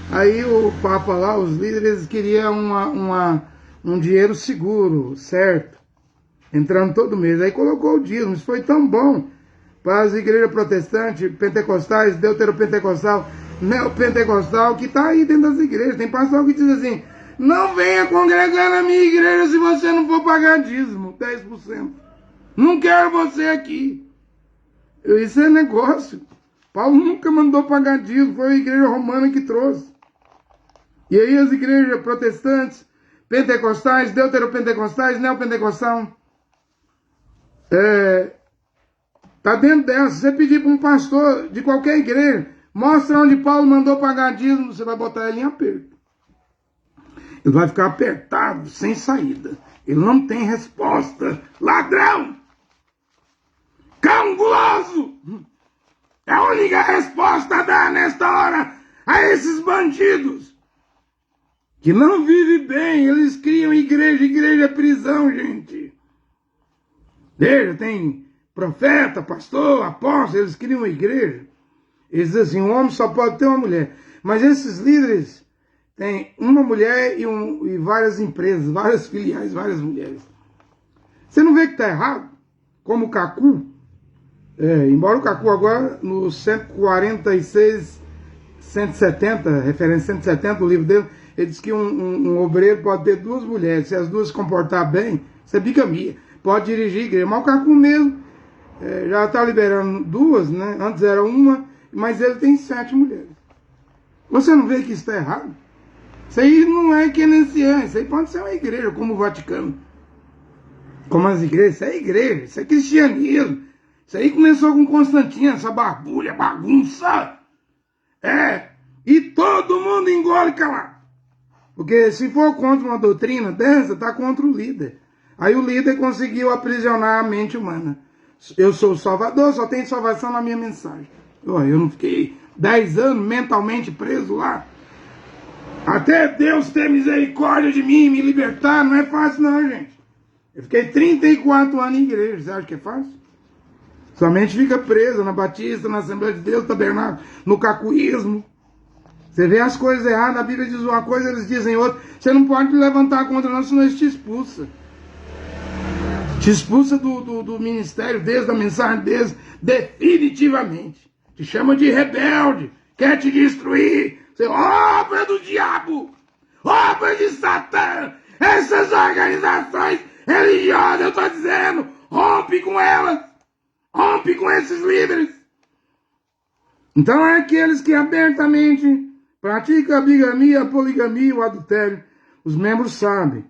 Aí o Papa lá, os líderes queriam um dinheiro seguro, certo? Entrando todo mês. Aí colocou o dízimo. Isso foi tão bom para as igrejas protestantes, pentecostais, deuteropentecostal, neopentecostal, que está aí dentro das igrejas. Tem pastor que diz assim, não venha congregar na minha igreja se você não for pagar dízimo, 10%. Não quero você aqui. Isso é negócio. Paulo nunca mandou pagar dízimo, foi a igreja romana que trouxe. E aí as igrejas protestantes, pentecostais, deuteropentecostais, neopentecostal, tá dentro dela. Se você pedir para um pastor de qualquer igreja, mostra onde Paulo mandou pagar dízimo, você vai botar ele em aperto. Ele vai ficar apertado, sem saída. Ele não tem resposta. Ladrão! Cão guloso! É a única resposta a dar nesta hora a esses bandidos que não vivem bem. Eles criam igreja. Igreja é prisão, gente. Veja, tem profeta, pastor, apóstolo, eles criam uma igreja. Eles dizem assim, um homem só pode ter uma mulher. Mas esses líderes têm uma mulher e várias empresas, várias filiais, várias mulheres. Você não vê que está errado? Como o Cacu. Embora o Cacu agora, no 146, 170, referência 170, o livro dele, ele diz que um obreiro pode ter 2 mulheres. Se as 2 se comportar bem, isso é bigamia. Pode dirigir a igreja. Mas o Cacu mesmo já está liberando 2, né? Antes era 1, mas ele tem 7 mulheres. Você não vê que isso está errado? Isso aí não é keynesiano, isso aí pode ser uma igreja, como o Vaticano. Como as igrejas, isso é igreja, isso é cristianismo. Isso aí começou com Constantino, essa barbulha, bagunça. E todo mundo engole calado. Porque se for contra uma doutrina dessa, está contra o líder. Aí o líder conseguiu aprisionar a mente humana. Eu sou o Salvador, só tem salvação na minha mensagem. Eu não fiquei 10 anos mentalmente preso lá. Até Deus ter misericórdia de mim e me libertar, não é fácil não, gente. Eu fiquei 34 anos em igreja, você acha que é fácil? Sua mente fica presa na Batista, na Assembleia de Deus, Tabernáculo, no cacuísmo. Você vê as coisas erradas, a Bíblia diz uma coisa, eles dizem outra. Você não pode levantar contra nós, senão eles te expulsa. Te expulsa do ministério deles, da mensagem deles, definitivamente. Te chama de rebelde, quer te destruir. Você obra do diabo, obra de Satã. Essas organizações religiosas, eu estou dizendo, rompe com elas. Rompe com esses líderes. Então é aqueles que abertamente praticam a bigamia, a poligamia, o adultério. Os membros sabem.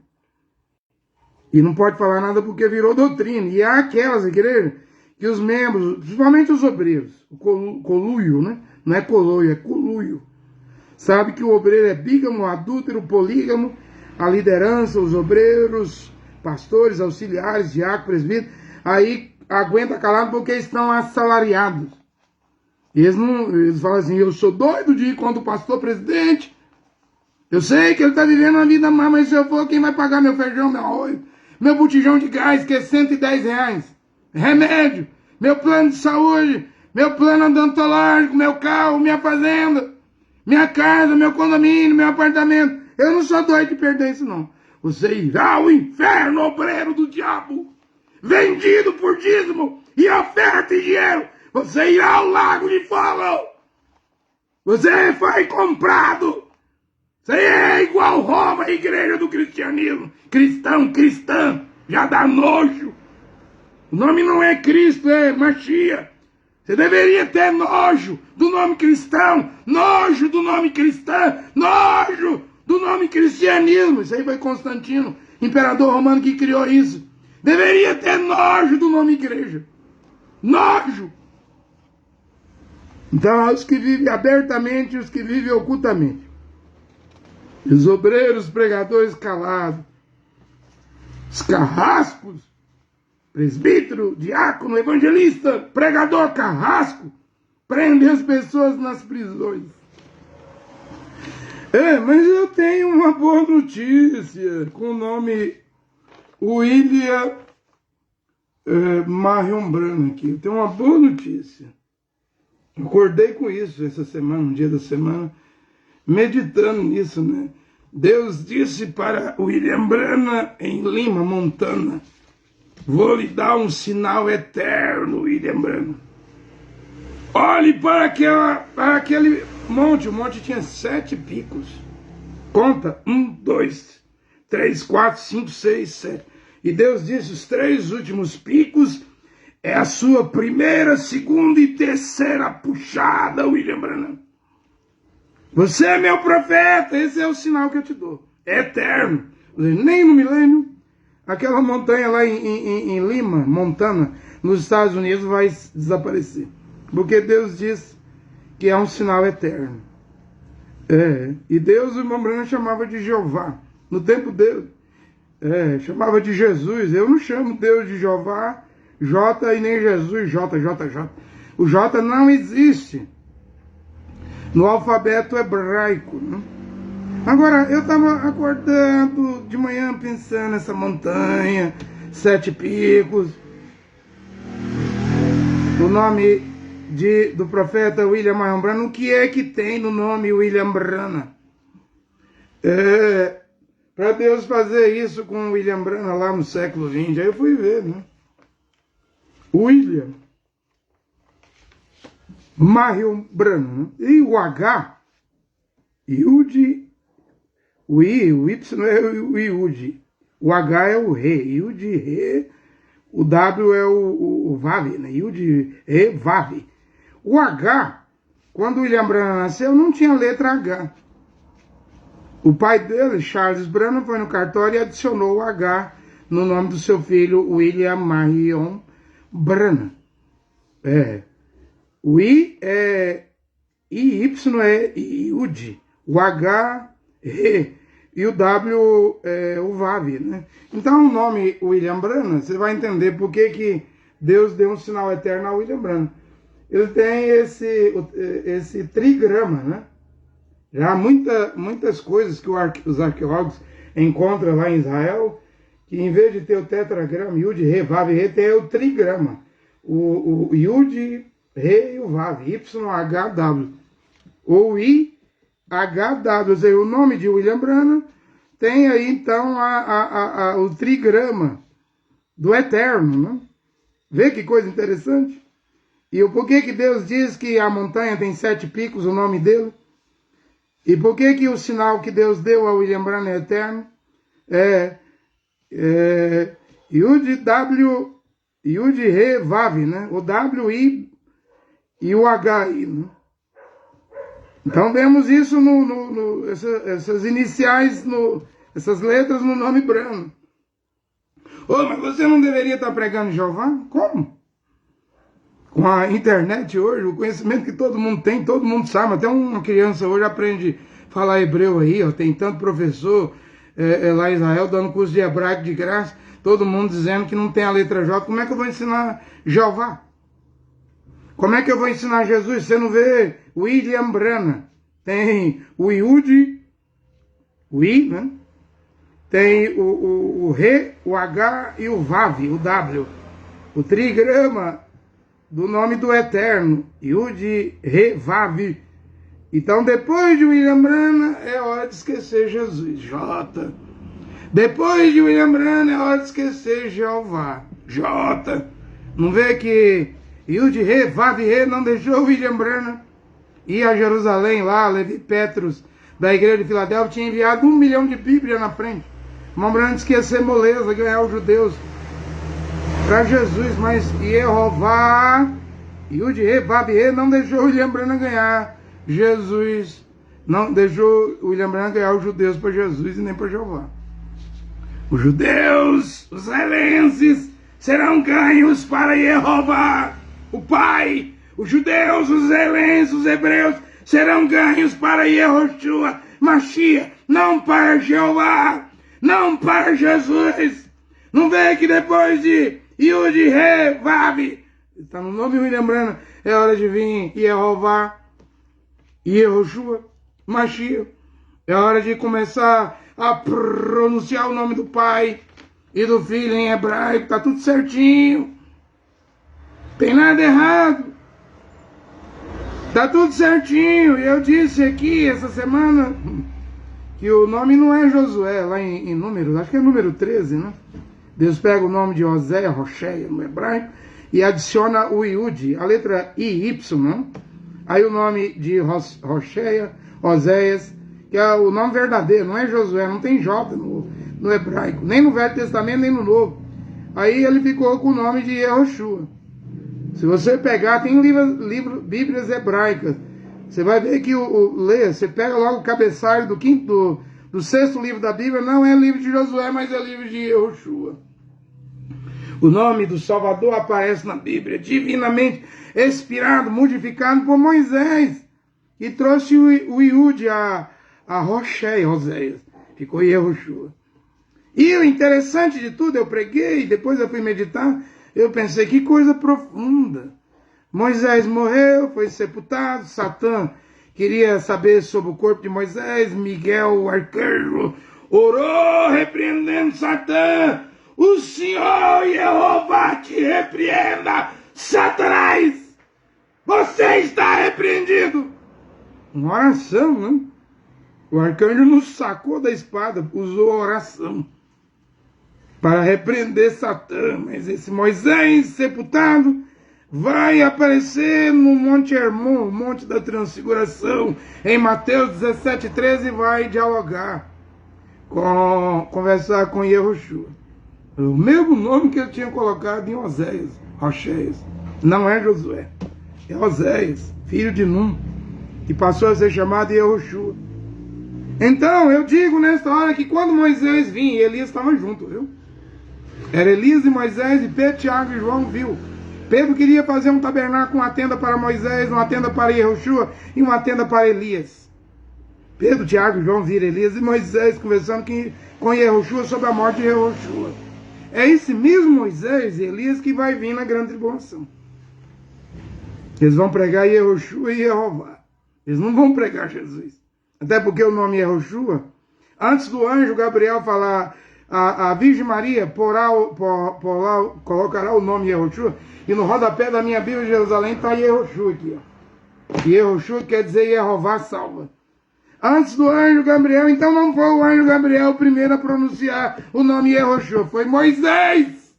E não pode falar nada porque virou doutrina. E há aquelas igrejas que os membros, principalmente os obreiros, o coluio, né? Não é coloio, é coluio. Sabe que o obreiro é bígamo, adúltero, polígamo, a liderança, os obreiros, pastores, auxiliares, diáconos, presbíteros, aí aguenta calado porque estão assalariados. Eles falam assim, eu sou doido de ir contra o pastor presidente. Eu sei que ele está vivendo uma vida má, mas se eu for, quem vai pagar meu feijão, meu arroz, meu botijão de gás, que é R$110. Remédio, meu plano de saúde, meu plano odontológico, meu carro, minha fazenda, minha casa, meu condomínio, meu apartamento. Eu não sou doido de perder isso, não. Você irá ao inferno, obreiro do diabo. Vendido por dízimo e oferta e dinheiro, você irá ao lago de fogo. Você foi comprado. Você é igual Roma, a igreja do cristianismo. Cristão, cristã, já dá nojo. O nome não é Cristo, é Machia. Você deveria ter nojo do nome cristão, nojo do nome cristã, nojo do nome cristianismo. Isso aí foi Constantino, imperador romano, que criou isso. Deveria ter nojo do nome igreja. Nojo. Então, os que vivem abertamente e os que vivem ocultamente. Os obreiros, pregadores calados. Os carrascos. Presbítero, diácono, evangelista, pregador carrasco. Prende as pessoas nas prisões. Mas eu tenho uma boa notícia com o nome William Marion Branham aqui. Eu tenho uma boa notícia. Acordei com isso essa semana, um dia da semana, meditando nisso, né? Deus disse para William Branham em Lima, Montana, vou lhe dar um sinal eterno, William Branham. Olhe para aquele monte, o monte tinha 7 picos. Conta, 1, 2, 3, 4, 5, 6, 7. E Deus disse, os 3 últimos picos é a sua primeira, segunda e terceira puxada, William Branham. Você é meu profeta, esse é o sinal que eu te dou. É eterno. Nem no milênio, aquela montanha lá em Lima, Montana, nos Estados Unidos, vai desaparecer. Porque Deus diz que é um sinal eterno. E Deus, o irmão Branham chamava de Jeová. No tempo dele, chamava de Jesus. Eu não chamo Deus de Jeová, J, e nem Jesus, J. O J não existe no alfabeto hebraico, né? Agora, eu estava acordando de manhã pensando nessa montanha, 7 picos, o nome do profeta William Marion Branham. O que é que tem no nome William Branham? Para Deus fazer isso com William Branham lá no século XX, aí eu fui ver, né? William Marion Branham, né? E o H, Yud, o Y é o Yud, o H é o Re, Yud, Re, o W é o Vav, né? Yud, Re, Vav. O H, quando o William Branham nasceu, não tinha letra H. O pai dele, Charles Branham, foi no cartório e adicionou o H no nome do seu filho, William Marion Branham. O I é Y é Yud, o H, Re, e o W é o Vav, né? Então o nome William Branham, você vai entender por que Deus deu um sinal eterno a William Branham. ele tem esse trigrama, né? Já há muitas coisas que os arqueólogos encontram lá em Israel, que em vez de ter o tetragrama, Yud, Re, Vav, Re, tem o trigrama. O Yud, Re e o Vav, YHW. Ou IHW, ou seja, o nome de William Branham tem aí então o trigrama do Eterno, né? Vê que coisa interessante? E por que Deus diz que a montanha tem 7 picos, o nome dele? E por que o sinal que Deus deu a William Branham é eterno? Yud, Re, Vav, né? O W, I e o H, I, né? Então vemos isso, essas iniciais, essas letras no nome Branham. Mas você não deveria estar pregando Jeová? Como? Com a internet hoje, o conhecimento que todo mundo tem, todo mundo sabe. Até uma criança hoje aprende a falar hebreu aí, ó, tem tanto professor lá em Israel dando curso de hebraico de graça, todo mundo dizendo que não tem a letra J. Como é que eu vou ensinar Jeová? Como é que eu vou ensinar Jesus? Você não vê William Branham? Tem o Yud, o I, né? Tem o Re, o H e o Vav, o W. O trigrama do nome do Eterno, Yud, Re, Vav. Então, depois de William Branham, é hora de esquecer Jesus, J. Depois de William Branham, é hora de esquecer Jeová, J. Não vê que Yud, Re, Vav, Re não deixou William Branham ir a Jerusalém lá, Levi Petrus, da igreja de Filadélfia, tinha enviado 1 milhão de Bíblia na frente. William Branham disse que ia ser moleza, ganhar os judeus para Jesus, mas Jeová, Yud, Re, Vav, Re não deixou William Branham ganhar Jesus, não deixou William Branham ganhar os judeus para Jesus e nem para Jeová. Os judeus, os israelenses, serão ganhos para Jeová, o Pai. Os judeus, os israelenses, os hebreus, serão ganhos para Yehoshua, Mashiach, não para Jeová, não para Jesus. Não vê que depois de Yud, Re, Vav, está no nome de William Branham, é hora de vir Jeová, Yehoshua, Mashiach. É hora de começar a pronunciar o nome do Pai e do Filho em hebraico. Está tudo certinho. Tem nada errado. Está tudo certinho. E eu disse aqui essa semana que o nome não é Josué, lá em Números, acho que é número 13, né? Deus pega o nome de Oséia, Rocheia, no hebraico, e adiciona o Yud, a letra IY, né? Aí o nome de Rocheia, Oséias, que é o nome verdadeiro, não é Josué, não tem J no hebraico, nem no Velho Testamento, nem no Novo. Aí ele ficou com o nome de Yehoshua. Se você pegar, tem Bíblias hebraicas, você vai ver que você pega logo o cabeçalho do 6º livro da Bíblia, não é livro de Josué, mas é livro de Yehoshua. O nome do Salvador aparece na Bíblia, divinamente inspirado, modificado por Moisés, e trouxe o Yud, a Rocheia, Oséias, ficou Yehoshua. E o interessante de tudo, eu preguei, depois eu fui meditar, eu pensei, que coisa profunda. Moisés morreu, foi sepultado, Satã queria saber sobre o corpo de Moisés, Miguel, o arcanjo, orou repreendendo Satã. O Senhor Jeová te repreenda, Satanás! Você está repreendido! Uma oração, né? O arcanjo nos sacou da espada, usou a oração para repreender Satã. Mas esse Moisés sepultado vai aparecer no Monte Hermon, o Monte da Transfiguração, em Mateus 17:13, e vai dialogar, conversar com Yehoshua. O mesmo nome que ele tinha colocado em Oséias, Rocheias. Não é Josué, é Oséias, filho de Num, que passou a ser chamado Yehoshua. Então, eu digo nesta hora que quando Moisés vinha, Elias estava junto, viu? Era Elias e Moisés, e Pedro, Tiago e João viu. Pedro queria fazer um tabernáculo, uma tenda para Moisés, uma tenda para Yehoshua e uma tenda para Elias. Pedro, Tiago e João viram Elias e Moisés conversando com Yehoshua sobre a morte de Yehoshua. É esse mesmo Moisés e Elias que vai vir na grande tribulação. Eles vão pregar Yehoshua e Jeová. Eles não vão pregar Jesus. Até porque o nome Yehoshua, antes do anjo Gabriel falar, a Virgem Maria colocará o nome Yehoshua, e no rodapé da minha Bíblia de Jerusalém está Yehoshua aqui, ó. Yehoshua quer dizer Jeová salva. Antes do anjo Gabriel, então não foi o anjo Gabriel o primeiro a pronunciar o nome Yehoshua, foi Moisés.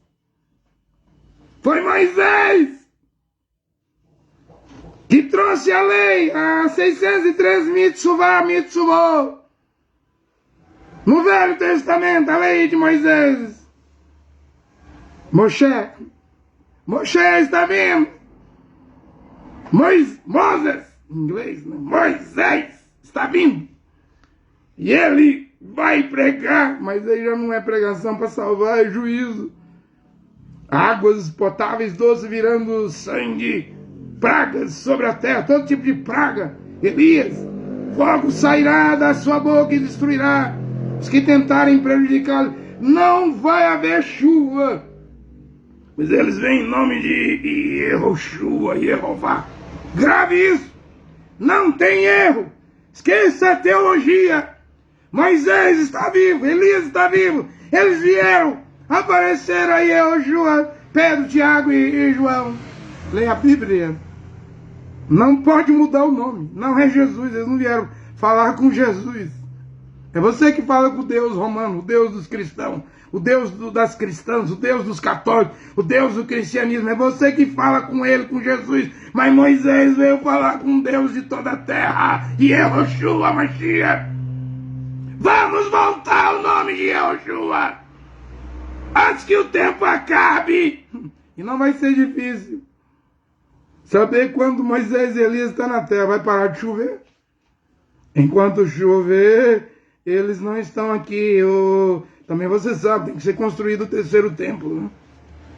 Foi Moisés que trouxe a lei, a 613 mitzvot. No Velho Testamento, a lei de Moisés. Moshe está vindo. Moses, em inglês, né? Moisés está vindo. E ele vai pregar, mas aí já não é pregação para salvar, é juízo. Águas potáveis doces virando sangue, pragas sobre a terra, todo tipo de praga. Elias, fogo sairá da sua boca e destruirá os que tentarem prejudicá-lo. Não vai haver chuva, mas eles vêm em nome de Yehoshua, Jeová. Grave isso, não tem erro. Esqueça a teologia. Moisés está vivo, Elias está vivo. Eles vieram, apareceram aí Yehoshua, Pedro, Tiago e João. Leia a Bíblia. Não pode mudar o nome. Não é Jesus, eles não vieram falar com Jesus. É você que fala com o Deus romano, o Deus dos cristãos, o Deus das cristãs, o Deus dos católicos, o Deus do cristianismo. É você que fala com ele, com Jesus. Mas Moisés veio falar com o Deus de toda a terra, Yehoshua Mashiach. Vamos voltar ao nome de Yehoshua antes que o tempo acabe. E não vai ser difícil saber quando Moisés e Elias estão na terra. Vai parar de chover? Enquanto chover, eles não estão aqui. Também você sabe, tem que ser construído o terceiro templo, né?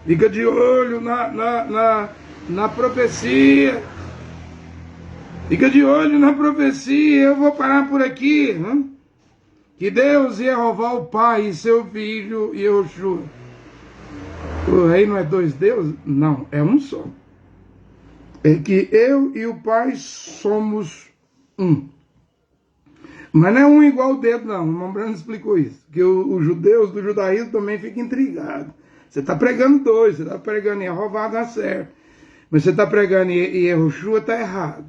Fica de olho na profecia. Fica de olho na profecia. Eu vou parar por aqui, né? Que Deus ia roubar o Pai e seu Filho Yehoshua. O reino é dois deuses? Não, é um só. É que eu e o Pai somos um. Mas não é um igual o dedo, não. O irmão Brando explicou isso. Que os judeus do judaísmo também ficam intrigados. Você está pregando dois, você está pregando Jeová, dá certo. Mas você está pregando Yehoshua, está errado.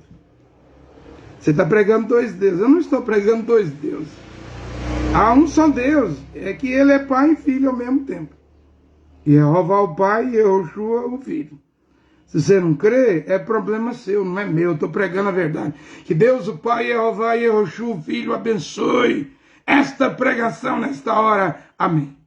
Você está pregando dois deuses. Eu não estou pregando dois deuses. Há um só Deus. É que ele é Pai e Filho ao mesmo tempo. Jeová o Pai e Yehoshua o Filho. Se você não crê, é problema seu, não é meu. Eu estou pregando a verdade. Que Deus, o Pai, Jeová e Yehoshua, o Filho, abençoe esta pregação nesta hora. Amém.